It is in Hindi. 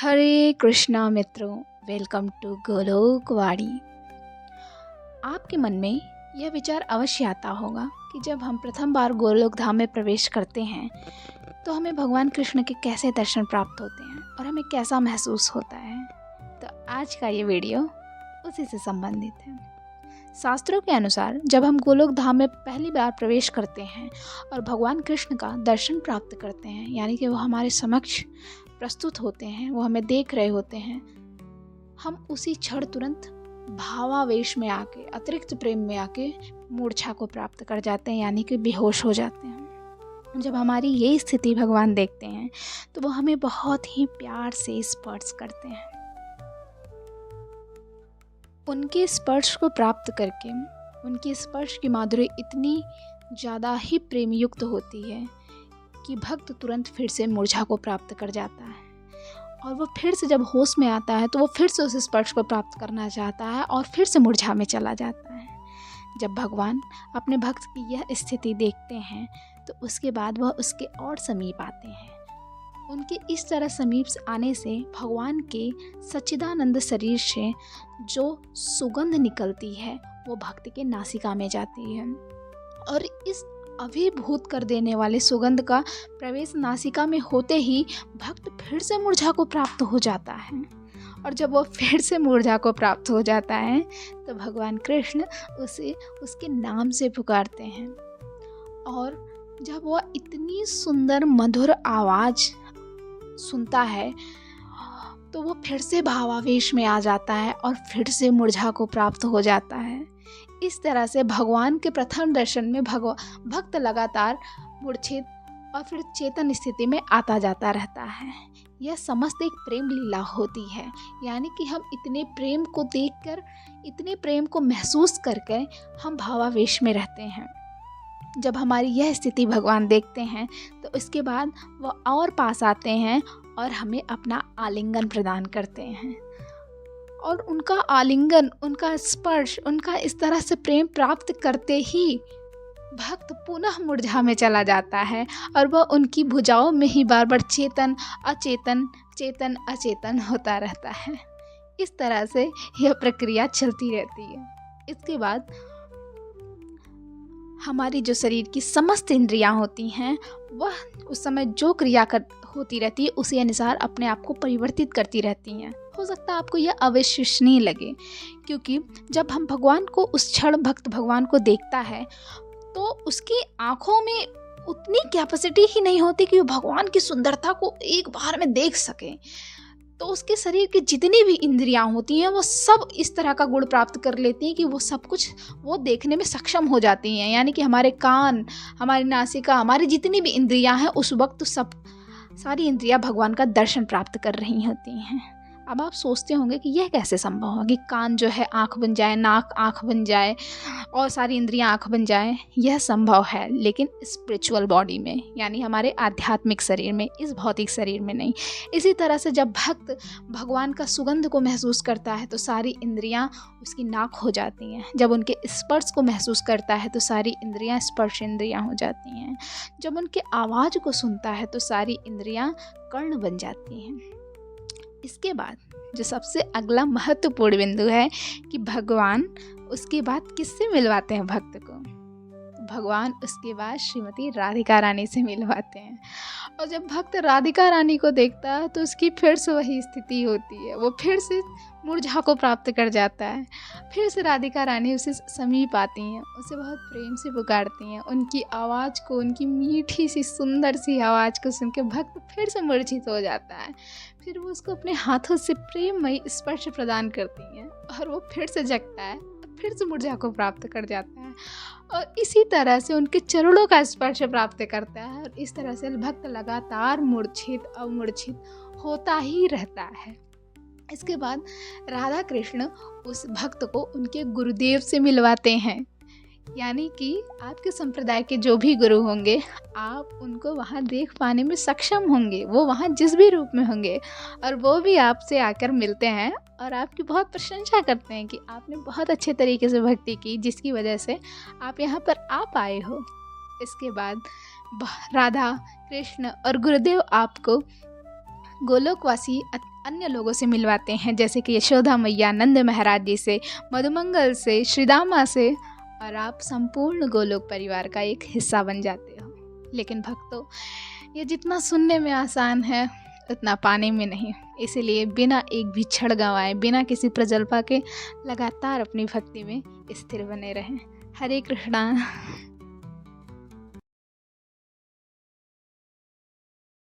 हरे कृष्णा मित्रों, वेलकम टू गोलोकवाणी। आपके मन में यह विचार अवश्य आता होगा कि जब हम प्रथम बार गोलोक धाम में प्रवेश करते हैं तो हमें भगवान कृष्ण के कैसे दर्शन प्राप्त होते हैं और हमें कैसा महसूस होता है। तो आज का ये वीडियो उसी से संबंधित है। शास्त्रों के अनुसार जब हम गोलोक धाम में पहली बार प्रवेश करते हैं और भगवान कृष्ण का दर्शन प्राप्त करते हैं, यानी कि वो हमारे समक्ष प्रस्तुत होते हैं, वो हमें देख रहे होते हैं, हम उसी क्षण तुरंत भावावेश में आके, अतिरिक्त प्रेम में आके मूर्छा को प्राप्त कर जाते हैं, यानी कि बेहोश हो जाते हैं। जब हमारी ये स्थिति भगवान देखते हैं तो वो हमें बहुत ही प्यार से स्पर्श करते हैं। उनके स्पर्श को प्राप्त करके उनके स्पर्श की माधुरी इतनी ज़्यादा ही प्रेम युक्त होती है कि भक्त तुरंत फिर से मूर्छा को प्राप्त कर जाता है, और वो फिर से जब होश में आता है तो वो फिर से उस स्पर्श को प्राप्त करना चाहता है और फिर से मूर्छा में चला जाता है। जब भगवान अपने भक्त की यह स्थिति देखते हैं तो उसके बाद वह उसके और समीप आते हैं। उनके इस तरह समीप आने से भगवान के सच्चिदानंद शरीर से जो सुगंध निकलती है वो भक्त के नासिका में जाती है, और इस अभिभूत कर देने वाले सुगंध का प्रवेश नासिका में होते ही भक्त फिर से मूर्छा को प्राप्त हो जाता है। और जब वो फिर से मूर्छा को प्राप्त हो जाता है तो भगवान कृष्ण उसे उसके नाम से पुकारते हैं, और जब वह इतनी सुंदर मधुर आवाज़ सुनता है तो वो फिर से भावावेश में आ जाता है और फिर से मूर्छा को प्राप्त हो जाता है। इस तरह से भगवान के प्रथम दर्शन में भक्त लगातार मूर्छित और फिर चेतन स्थिति में आता जाता रहता है। यह समस्त एक प्रेम लीला होती है, यानी कि हम इतने प्रेम को देखकर, इतने प्रेम को महसूस करके हम भावावेश में रहते हैं। जब हमारी यह स्थिति भगवान देखते हैं तो इसके बाद वह और पास आते हैं और हमें अपना आलिंगन प्रदान करते हैं, और उनका आलिंगन, उनका स्पर्श, उनका इस तरह से प्रेम प्राप्त करते ही भक्त पुनः मूर्छा में चला जाता है और वह उनकी भुजाओं में ही बार बार चेतन अचेतन, चेतन अचेतन होता रहता है। इस तरह से यह प्रक्रिया चलती रहती है। इसके बाद हमारी जो शरीर की समस्त इंद्रियां होती हैं वह उस समय जो क्रिया होती रहती है उसी अनुसार अपने आप को परिवर्तित करती रहती हैं। हो सकता है आपको यह अविश्वसनीय लगे, क्योंकि जब हम भगवान को, उस क्षण भक्त भगवान को देखता है तो उसकी आंखों में उतनी कैपेसिटी ही नहीं होती कि वो भगवान की सुंदरता को एक बार में देख सके। तो उसके शरीर की जितनी भी इंद्रियां होती हैं वो सब इस तरह का गुण प्राप्त कर लेती हैं कि वो सब कुछ वो देखने में सक्षम हो जाती हैं, यानी कि हमारे कान, हमारी नासिका, हमारी जितनी भी इंद्रियां हैं उस वक्त सारी इंद्रियां भगवान का दर्शन प्राप्त कर रही होती हैं। अब आप सोचते होंगे कि यह कैसे संभव है कि कान जो है आँख बन जाए, नाक आँख बन जाए और सारी इंद्रियां आँख बन जाए। यह संभव है, लेकिन स्पिरिचुअल बॉडी में, यानी हमारे आध्यात्मिक शरीर में, इस भौतिक शरीर में नहीं। इसी तरह से जब भक्त भगवान का सुगंध को महसूस करता है तो सारी इंद्रियां उसकी नाक हो जाती हैं। जब उनके स्पर्श को महसूस करता है तो सारी इंद्रियां स्पर्श इंद्रियां हो जाती हैं। जब उनके आवाज़ को सुनता है तो सारी इंद्रियां कर्ण बन जाती हैं। इसके बाद जो सबसे अगला महत्वपूर्ण बिंदु है कि भगवान उसके बाद किससे मिलवाते हैं भक्त को? भगवान उसके बाद श्रीमती राधिका रानी से मिलवाते हैं, और जब भक्त राधिका रानी को देखता है तो उसकी फिर से वही स्थिति होती है, वो फिर से मूर्छा को प्राप्त कर जाता है। फिर से राधिका रानी उसे समीप आती हैं, उसे बहुत प्रेम से पुकारती हैं। उनकी आवाज़ को, उनकी मीठी सी सुंदर सी आवाज़ को सुन के भक्त फिर से मूर्छित हो जाता है। फिर वो उसको अपने हाथों से प्रेममयी स्पर्श प्रदान करती हैं और वो फिर से जगता है, फिर से मूर्छा को प्राप्त कर जाता है, और इसी तरह से उनके चरणों का स्पर्श प्राप्त करता है, और इस तरह से भक्त लगातार मूर्छित अमूर्छित होता ही रहता है। इसके बाद राधा कृष्ण उस भक्त को उनके गुरुदेव से मिलवाते हैं, यानी कि आपके संप्रदाय के जो भी गुरु होंगे आप उनको वहाँ देख पाने में सक्षम होंगे। वो वहाँ जिस भी रूप में होंगे और वो भी आपसे आकर मिलते हैं और आपकी बहुत प्रशंसा करते हैं कि आपने बहुत अच्छे तरीके से भक्ति की, जिसकी वजह से आप यहाँ पर आ पाए हो। इसके बाद राधा कृष्ण और गुरुदेव आपको गोलोकवासी अन्य लोगों से मिलवाते हैं, जैसे कि यशोदा मैया नंद महाराज जी से, मधुमंगल से, श्रीदामा से, और आप संपूर्ण गोलोक परिवार का एक हिस्सा बन जाते हो। लेकिन भक्तों, ये जितना सुनने में आसान है उतना पाने में नहीं। इसीलिए बिना एक भी क्षण गंवाए, बिना किसी प्रजल्पा के लगातार अपनी भक्ति में स्थिर बने रहें। हरे कृष्णा।